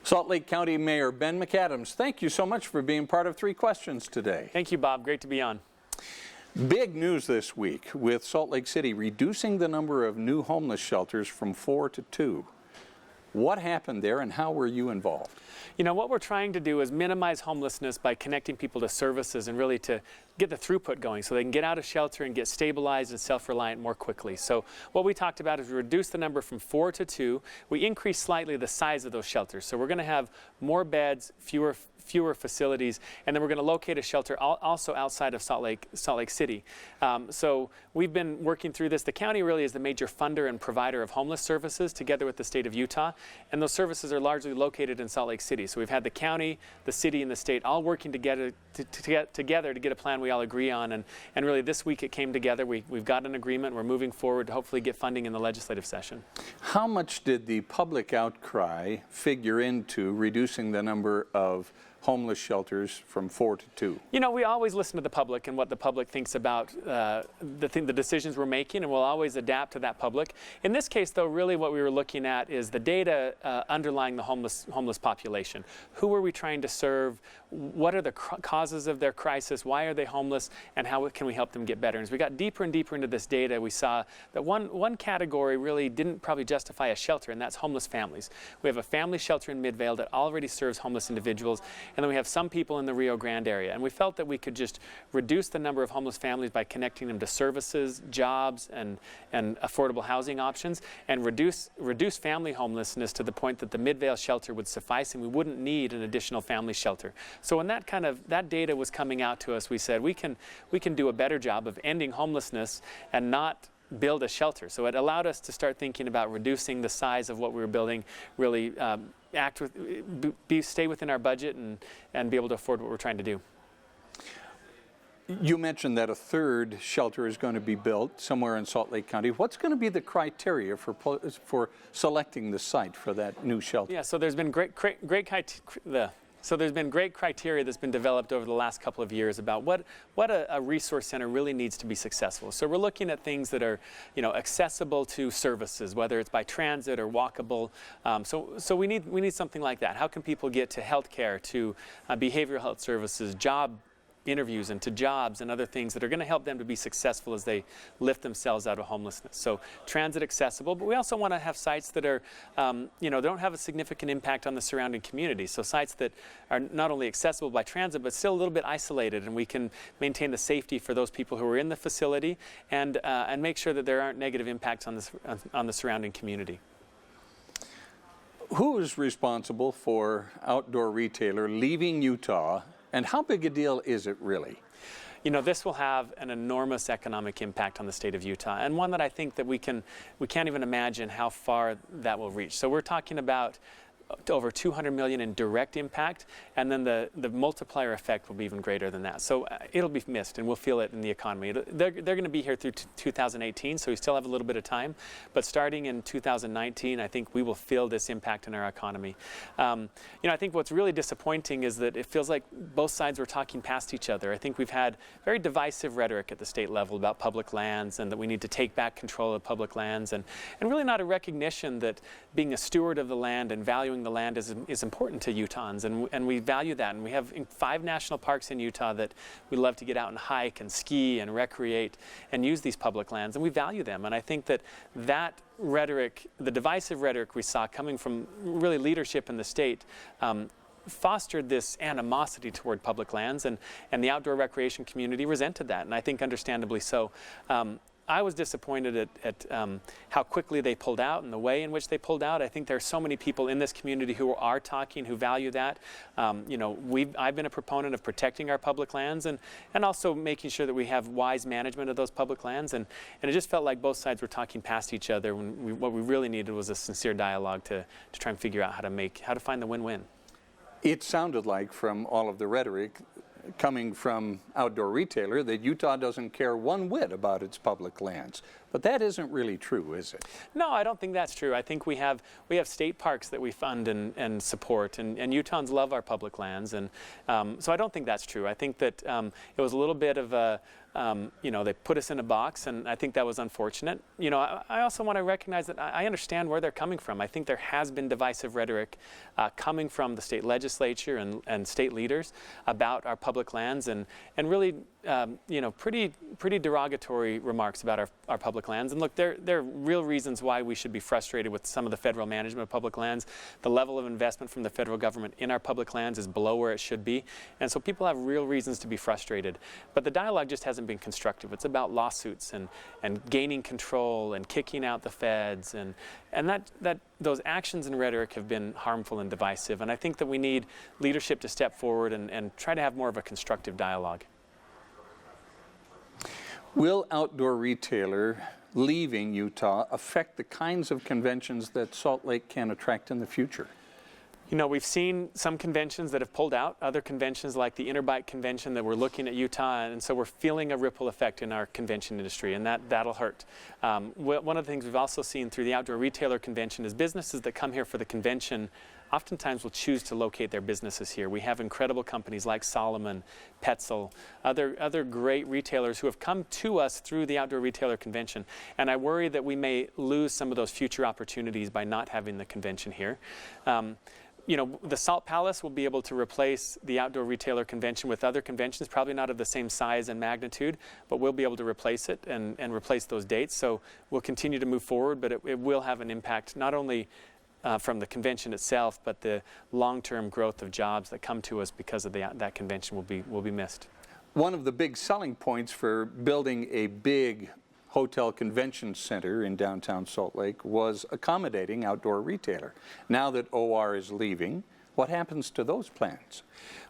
Salt Lake County Mayor Ben McAdams, thank you so much for being part of 3 Questions today. Thank you, Bob. Great to be on. Big news this week with Salt Lake City reducing the number of new homeless shelters from 4 to 2. What happened there and how were you involved? You know, what we're trying to do is minimize homelessness by connecting people to services and really to get the throughput going so they can get out of shelter and get stabilized and self-reliant more quickly. So what we talked about is we reduce the number from 4 to 2. We increase slightly the size of those shelters. So we're going to have more beds, fewer facilities, and then we're going to locate a shelter also outside of Salt Lake City. So we've been working through this. The county really is the major funder and provider of homeless services together with the state of Utah, and those services are largely located in Salt Lake City. So we've had the county, the city, and the state all working together to get a plan we all agree on, and really this week it came together. We've got an agreement. We're moving forward to hopefully get funding in the legislative session. How much did the public outcry figure into reducing the number of homeless shelters from 4 to 2? You know, we always listen to the public and what the public thinks about the decisions we're making, and we'll always adapt to that public. In this case, though, really what we were looking at is the data underlying the homeless population. Who are we trying to serve? What are the causes of their crisis? Why are they homeless? And how can we help them get better? And as we got deeper and deeper into this data, we saw that one category really didn't probably justify a shelter, and that's homeless families. We have a family shelter in Midvale that already serves homeless individuals, and then we have some people in the Rio Grande area. And we felt that we could just reduce the number of homeless families by connecting them to services, jobs, and affordable housing options, and reduce family homelessness to the point that the Midvale shelter would suffice and we wouldn't need an additional family shelter. So when that data was coming out to us, we said we can do a better job of ending homelessness and not build a shelter. So it allowed us to start thinking about reducing the size of what we were building, really stay within our budget and be able to afford what we're trying to do. You mentioned that a 3rd shelter is going to be built somewhere in Salt Lake County. What's going to be the criteria for selecting the site for that new shelter? Yeah, so there's been great criteria that's been developed over the last couple of years about what a resource center really needs to be successful. So we're looking at things that are, you know, accessible to services, whether it's by transit or walkable. So we need something like that. How can people get to healthcare, to behavioral health services, job interviews, and to jobs and other things that are going to help them to be successful as they lift themselves out of homelessness. So transit accessible, but we also want to have sites that are, you know, don't have a significant impact on the surrounding community. So sites that are not only accessible by transit, but still a little bit isolated, and we can maintain the safety for those people who are in the facility and make sure that there aren't negative impacts on the surrounding community. Who is responsible for Outdoor Retailer leaving Utah? And how big a deal is it really? You know, this will have an enormous economic impact on the state of Utah, and one that I think that we can't even imagine how far that will reach. So we're talking about over $200 million in direct impact, and then the multiplier effect will be even greater than that. So it'll be missed, and we'll feel it in the economy. They're going to be here through 2018, so we still have a little bit of time. But starting in 2019, I think we will feel this impact in our economy. You know, I think what's really disappointing is that it feels like both sides were talking past each other. I think we've had very divisive rhetoric at the state level about public lands and that we need to take back control of public lands, and really not a recognition that being a steward of the land and valuing the land is important to Utahns, and we value that. And we have 5 national parks in Utah that we love to get out and hike and ski and recreate and use these public lands, and we value them. And I think that rhetoric, the divisive rhetoric we saw coming from really leadership in the state, fostered this animosity toward public lands, and the outdoor recreation community resented that, and I think understandably so. I was disappointed at how quickly they pulled out and the way in which they pulled out. I think there are so many people in this community who are talking, who value that. You know, I've been a proponent of protecting our public lands and also making sure that we have wise management of those public lands. And it just felt like both sides were talking past each other when what we really needed was a sincere dialogue to try and figure out how to find the win-win. It sounded like from all of the rhetoric coming from Outdoor Retailer that Utah doesn't care one whit about its public lands. But that isn't really true, is it? No, I don't think that's true. I think we have state parks that we fund and support, and Utahns love our public lands, and so I don't think that's true. I think that it was a little bit of a they put us in a box, and I think that was unfortunate. I also want to recognize that I understand where they're coming from. I think there has been divisive rhetoric coming from the state legislature and state leaders about our public lands, and really pretty derogatory remarks about our public lands. And look, there are real reasons why we should be frustrated with some of the federal management of public lands. The level of investment from the federal government in our public lands is below where it should be, and so people have real reasons to be frustrated. But the dialogue just hasn't been constructive. It's about lawsuits and gaining control and kicking out the feds, and that those actions and rhetoric have been harmful and divisive. And I think that we need leadership to step forward and try to have more of a constructive dialogue. Will outdoor retailer leaving Utah affect the kinds of conventions that Salt Lake can attract in the future? We've seen some conventions that have pulled out, other conventions like the Interbike convention that we're looking at Utah, and so we're feeling a ripple effect in our convention industry, and that'll hurt. One of the things we've also seen through the Outdoor Retailer Convention is businesses that come here for the convention oftentimes will choose to locate their businesses here. We have incredible companies like Solomon, Petzl, other great retailers who have come to us through the Outdoor Retailer Convention, and I worry that we may lose some of those future opportunities by not having the convention here. The Salt Palace will be able to replace the Outdoor Retailer Convention with other conventions, probably not of the same size and magnitude, but we'll be able to replace it and replace those dates. So we'll continue to move forward, but it will have an impact not only from the convention itself, but the long-term growth of jobs that come to us because of that convention will be missed. One of the big selling points for building a big hotel convention center in downtown Salt Lake was accommodating outdoor retailer. Now that OR is leaving, what happens to those plans?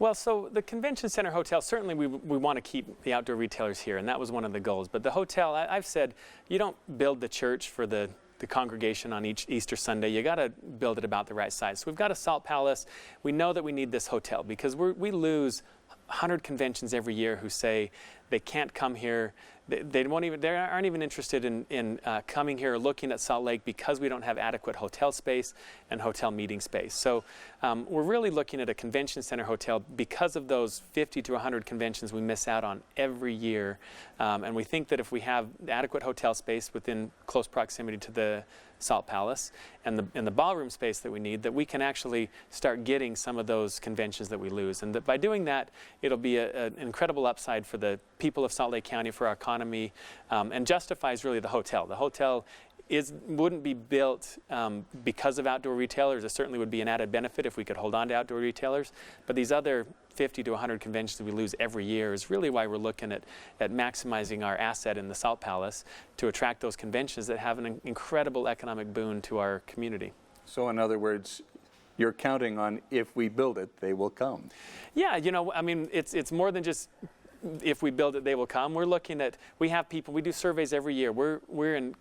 Well, so the convention center hotel, certainly we want to keep the outdoor retailers here, and that was one of the goals. But the hotel, I've said, you don't build the church for the congregation on each Easter Sunday. You got to build it about the right size. So we've got a Salt Palace. We know that we need this hotel because we lose 100 conventions every year who say they can't come here. They aren't even interested in coming here or looking at Salt Lake because we don't have adequate hotel space and hotel meeting space. So we're really looking at a convention center hotel because of those 50 to 100 conventions we miss out on every year. And we think that if we have adequate hotel space within close proximity to the Salt Palace and the ballroom space that we need, that we can actually start getting some of those conventions that we lose. And that by doing that, it'll be an incredible upside for the people of Salt Lake County, for our economy, and justifies really the hotel. The hotel wouldn't be built because of outdoor retailers. It certainly would be an added benefit if we could hold on to outdoor retailers. But these other 50 to 100 conventions that we lose every year is really why we're looking at maximizing our asset in the Salt Palace to attract those conventions that have an incredible economic boon to our community. So in other words, you're counting on if we build it, they will come. Yeah, it's more than just if we build it, they will come. We're looking at, we have people, we do surveys every year. We're in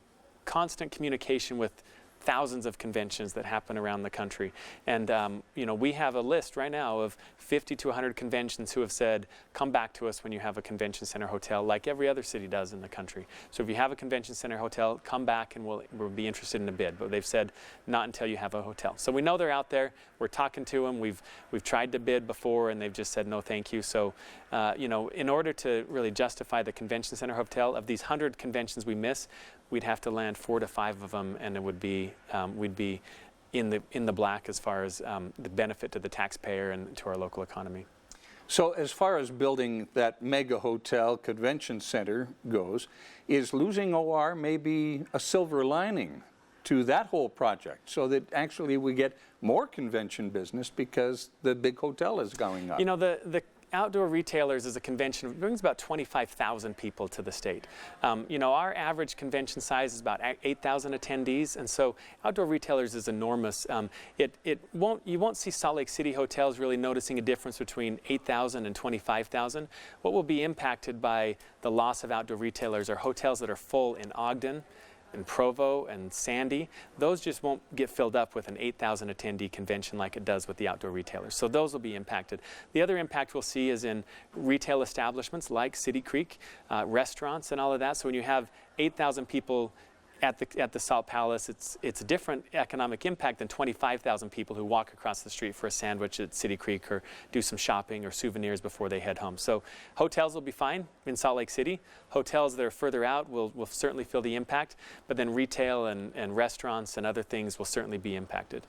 constant communication with thousands of conventions that happen around the country. And, we have a list right now of 50 to 100 conventions who have said, come back to us when you have a convention center hotel, like every other city does in the country. So if you have a convention center hotel, come back and we'll be interested in a bid. But they've said, not until you have a hotel. So we know they're out there. We're talking to them. We've tried to bid before, and they've just said, no, thank you. So, in order to really justify the convention center hotel, of these 100 conventions we miss, we'd have to land 4 to 5 of them, and it would be we'd be in the black as far as the benefit to the taxpayer and to our local economy. So as far as building that mega hotel convention center goes, is losing OR maybe a silver lining to that whole project, so that actually we get more convention business because the big hotel is going up? The Outdoor Retailers as a convention brings about 25,000 people to the state. Our average convention size is about 8,000 attendees, and so Outdoor Retailers is enormous. You won't see Salt Lake City hotels really noticing a difference between 8,000 and 25,000. What will be impacted by the loss of Outdoor Retailers are hotels that are full in Ogden, and Provo and Sandy, those just won't get filled up with an 8,000 attendee convention like it does with the outdoor retailers. So those will be impacted. The other impact we'll see is in retail establishments like City Creek, restaurants and all of that. So when you have 8,000 people at the Salt Palace, it's a different economic impact than 25,000 people who walk across the street for a sandwich at City Creek or do some shopping or souvenirs before they head home. So hotels will be fine in Salt Lake City. Hotels that are further out will certainly feel the impact, but then retail and restaurants and other things will certainly be impacted.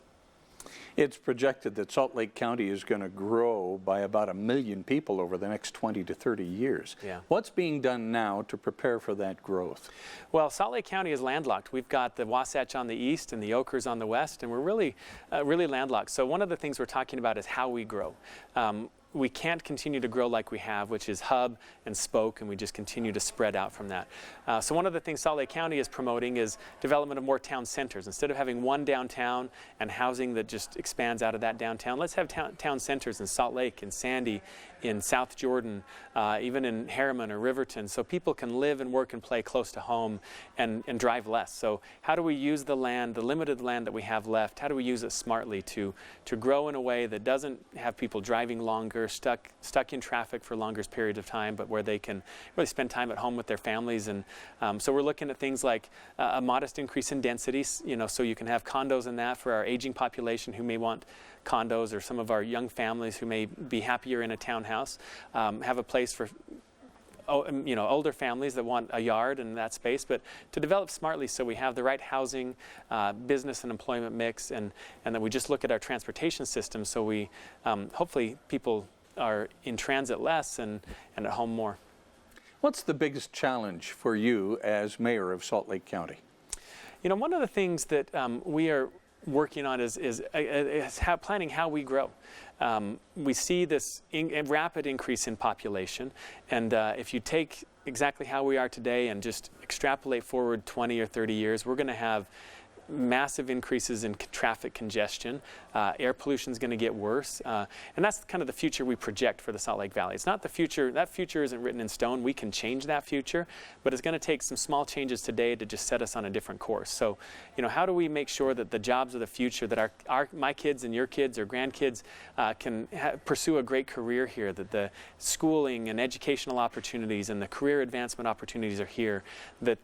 It's projected that Salt Lake County is going to grow by about 1 million people over the next 20 to 30 years. Yeah. What's being done now to prepare for that growth? Well, Salt Lake County is landlocked. We've got the Wasatch on the east and the Ochres on the west, and we're really landlocked. So one of the things we're talking about is how we grow. We can't continue to grow like we have, which is hub and spoke, and we just continue to spread out from that. So one of the things Salt Lake County is promoting is development of more town centers. Instead of having one downtown and housing that just expands out of that downtown, let's have town centers in Salt Lake, in Sandy, in South Jordan, even in Harriman or Riverton, so people can live and work and play close to home and drive less. So how do we use the land, the limited land that we have left, how do we use it smartly to grow in a way that doesn't have people driving longer, stuck in traffic for longer periods of time, but where they can really spend time at home with their families. And so we're looking at things like a modest increase in densities, so you can have condos in that for our aging population who may want condos, or some of our young families who may be happier in a townhouse, have a place for older families that want a yard and that space, but to develop smartly so we have the right housing, business and employment mix, and then we just look at our transportation system so we hopefully people are in transit less and at home more. What's the biggest challenge for you as mayor of Salt Lake County? One of the things that we are working on is planning how we grow. We see this rapid increase in population, and if you take exactly how we are today and just extrapolate forward 20 or 30 years, we're going to have massive increases in traffic congestion. Air pollution is going to get worse. And that's kind of the future we project for the Salt Lake Valley. It's not the future. That future isn't written in stone. We can change that future, but it's going to take some small changes today to just set us on a different course. So, how do we make sure that the jobs of the future, that my kids and your kids or grandkids can pursue a great career here, that the schooling and educational opportunities and the career advancement opportunities are here, that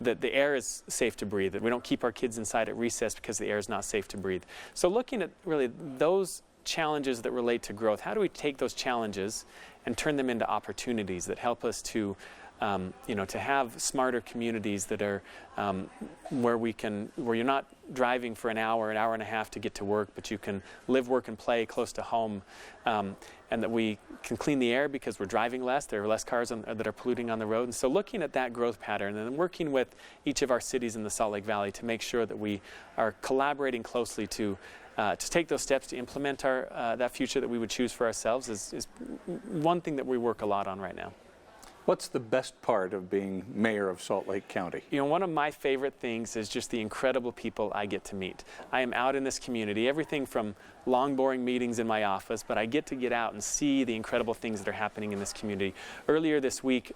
the air is safe to breathe, that we don't keep our kids inside at recess because the air is not safe to breathe. So looking at really those challenges that relate to growth, how do we take those challenges and turn them into opportunities that help us to have smarter communities that are where you're not driving for an hour and a half to get to work, but you can live, work, and play close to home, and that we can clean the air because we're driving less. There are less cars that are polluting on the road. And so looking at that growth pattern and then working with each of our cities in the Salt Lake Valley to make sure that we are collaborating closely to take those steps to implement that future that we would choose for ourselves is one thing that we work a lot on right now. What's the best part of being mayor of Salt Lake County? One of my favorite things is just the incredible people I get to meet. I am out in this community, everything from long, boring meetings in my office, but I get to get out and see the incredible things that are happening in this community. Earlier this week,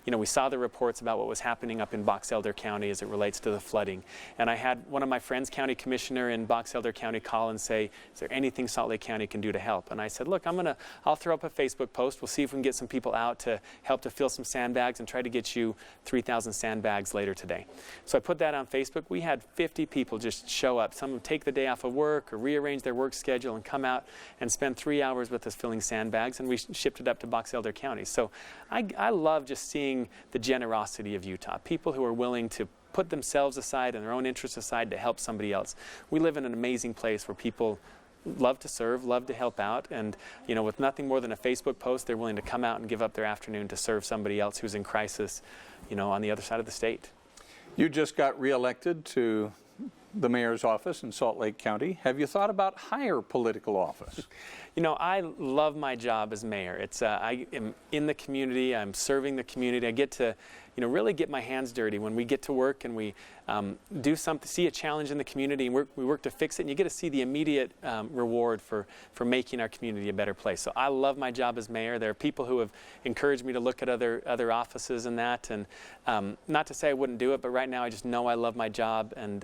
we saw the reports about what was happening up in Box Elder County as it relates to the flooding. And I had one of my friends, county commissioner in Box Elder County, call and say, is there anything Salt Lake County can do to help? And I said, look, I'll throw up a Facebook post. We'll see if we can get some people out to help to fill some sandbags and try to get you 3,000 sandbags later today. So I put that on Facebook. We had 50 people just show up. Some of them take the day off of work or rearrange their work schedule and come out and spend 3 hours with us filling sandbags, and we shipped it up to Box Elder County. So I love just seeing the generosity of Utah, people who are willing to put themselves aside and their own interests aside to help somebody else. We live in an amazing place where people love to serve, love to help out, and with nothing more than a Facebook post, they're willing to come out and give up their afternoon to serve somebody else who's in crisis, on the other side of the state. You just got reelected to the mayor's office in Salt Lake County. Have you thought about higher political office? I love my job as mayor. I am in the community. I'm serving the community. I get to, really get my hands dirty when we get to work and we do something, see a challenge in the community, and we work to fix it, and you get to see the immediate reward for making our community a better place. So I love my job as mayor. There are people who have encouraged me to look at other offices and that, and not to say I wouldn't do it, but right now I just know I love my job and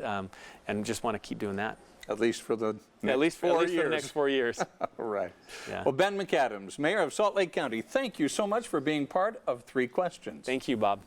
just want to keep doing that. At least for the next At least for the 4 years. next 4 years. All right. Yeah. Well, Ben McAdams, Mayor of Salt Lake County, thank you so much for being part of 3 Questions. Thank you, Bob.